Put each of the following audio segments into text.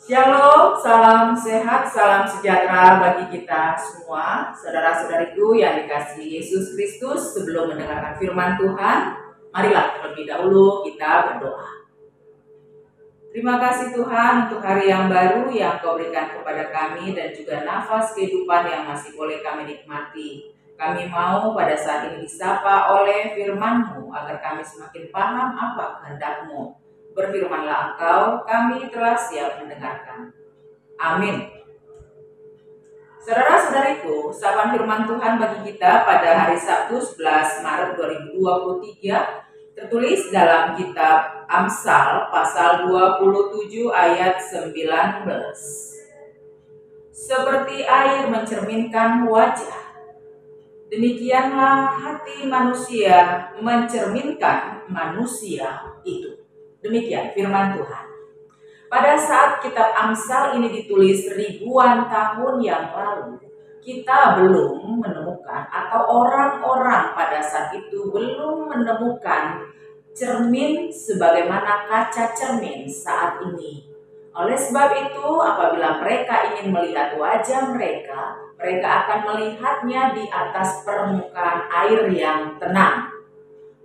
Shalom, salam sehat, salam sejahtera bagi kita semua, saudara-saudariku yang dikasihi Yesus Kristus. Sebelum mendengarkan firman Tuhan, marilah terlebih dahulu kita berdoa. Terima kasih Tuhan untuk hari yang baru yang Kau berikan kepada kami dan juga nafas kehidupan yang masih boleh kami nikmati. Kami mau pada saat ini disapa oleh firman-Mu agar kami semakin paham apa kehendak-Mu. Berfirmanlah Engkau, kami telah siap mendengarkan. Amin. Saudara-saudariku, sapaan firman Tuhan bagi kita pada hari Sabtu 11 Maret 2023 tertulis dalam kitab Amsal pasal 27 ayat 19. Seperti air mencerminkan wajah, demikianlah hati manusia mencerminkan manusia itu. Demikian firman Tuhan. Pada saat kitab Amsal ini ditulis ribuan tahun yang lalu, kita belum menemukan atau orang-orang pada saat itu belum menemukan cermin sebagaimana kaca cermin saat ini. Oleh sebab itu, apabila mereka ingin melihat wajah mereka, mereka akan melihatnya di atas permukaan air yang tenang.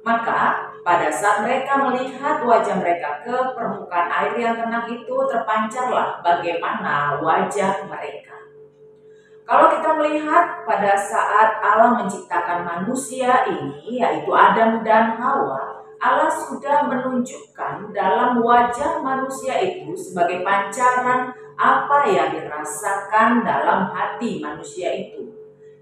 Maka pada saat mereka melihat wajah mereka ke permukaan air yang tenang itu, terpancarlah bagaimana wajah mereka. Kalau kita melihat pada saat Allah menciptakan manusia ini, yaitu Adam dan Hawa, Allah sudah menunjukkan dalam wajah manusia itu sebagai pancaran apa yang dirasakan dalam hati manusia itu.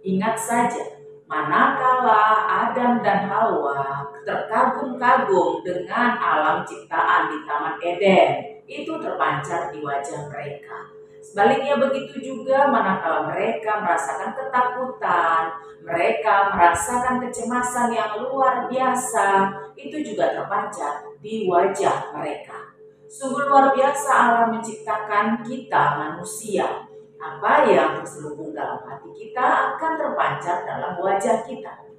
Ingat saja, manakala Adam dan Hawa terkagum-kagum dengan alam ciptaan di Taman Eden, itu terpancar di wajah mereka. Sebaliknya begitu juga manakala mereka merasakan ketakutan, mereka merasakan kecemasan yang luar biasa, itu juga terpancar di wajah mereka. Sungguh luar biasa Allah menciptakan kita manusia. Apa yang terselubung dalam hati kita akan terpancar dalam wajah kita.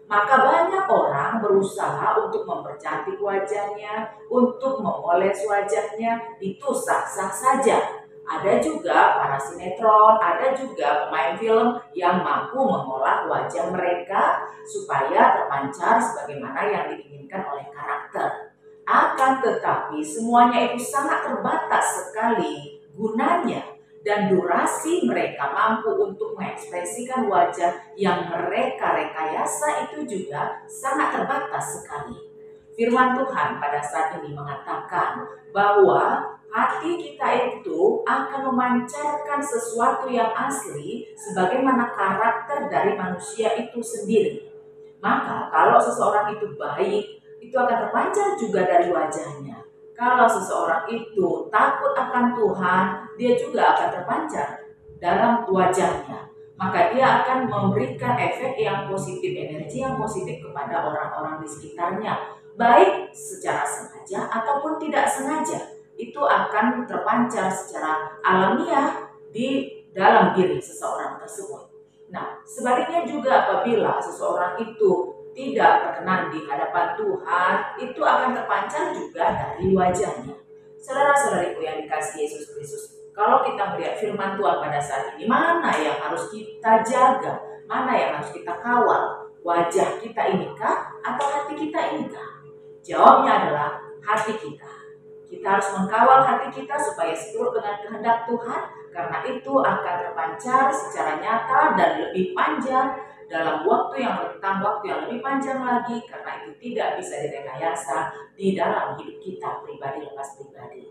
Maka banyak orang berusaha untuk mempercantik wajahnya, untuk memoles wajahnya, itu sah-sah saja. Ada juga para sinetron, ada juga pemain film yang mampu mengolah wajah mereka supaya terpancar sebagaimana yang diinginkan oleh karakter. Akan tetapi semuanya itu sangat terbatas sekali gunanya, dan durasi mereka mampu untuk mengekspresikan wajah yang mereka rekayasa itu juga sangat terbatas sekali. Firman Tuhan pada saat ini mengatakan bahwa hati kita itu akan memancarkan sesuatu yang asli sebagaimana karakter dari manusia itu sendiri. Maka kalau seseorang itu baik, itu akan terpancar juga dari wajahnya. Kalau seseorang itu takut akan Tuhan, dia juga akan terpancar dalam wajahnya. Maka dia akan memberikan efek yang positif, energi yang positif kepada orang-orang di sekitarnya. Baik secara sengaja ataupun tidak sengaja, itu akan terpancar secara alamiah di dalam diri seseorang tersebut. Nah, sebaliknya juga apabila seseorang itu tidak berkenan di hadapan Tuhan, itu akan terpancar juga dari wajahnya. Saudara-saudariku yang dikasihi Yesus Kristus, kalau kita melihat firman Tuhan pada saat ini, mana yang harus kita jaga, mana yang harus kita kawal? Wajah kita inikah atau hati kita inikah? Jawabnya adalah hati kita. Kita harus mengkawal hati kita supaya seturut dengan kehendak Tuhan, karena itu akan terpancar secara nyata dan lebih panjang dalam waktu yang rentang, waktu yang lebih panjang lagi, karena itu tidak bisa direkayasa di dalam hidup kita pribadi lepas pribadi.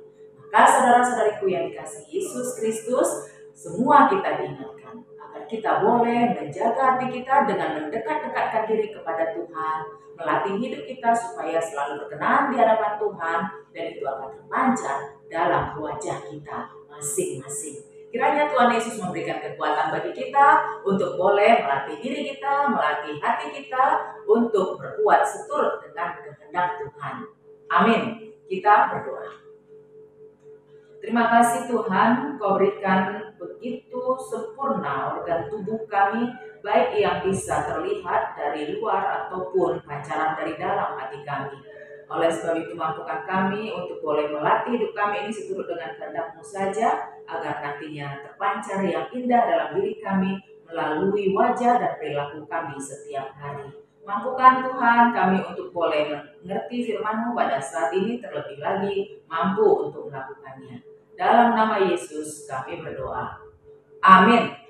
Maka saudara-saudariku yang dikasihi Yesus Kristus, semua kita diingatkan agar kita boleh menjaga hati kita dengan mendekat-dekatkan diri kepada Tuhan, melatih hidup kita supaya selalu berkenan di hadapan Tuhan, dan itu akan terpancar dalam wajah kita masing-masing. Kiranya Tuhan Yesus memberikan kekuatan bagi kita untuk boleh melatih diri kita, melatih hati kita untuk berbuat seturut dengan kehendak Tuhan. Amin. Kita berdoa. Terima kasih Tuhan, Kau berikan begitu sempurna organ tubuh kami, baik yang bisa terlihat dari luar ataupun pancaran dari dalam hati kami. Oleh sebab itu mampukan kami untuk boleh melatih hidup kami ini seturut dengan kehendak-Mu saja, agar nantinya terpancar yang indah dalam diri kami melalui wajah dan perilaku kami setiap hari. Mampukan Tuhan kami untuk boleh mengerti firman-Mu pada saat ini, terlebih lagi mampu untuk melakukannya. Dalam nama Yesus kami berdoa. Amin.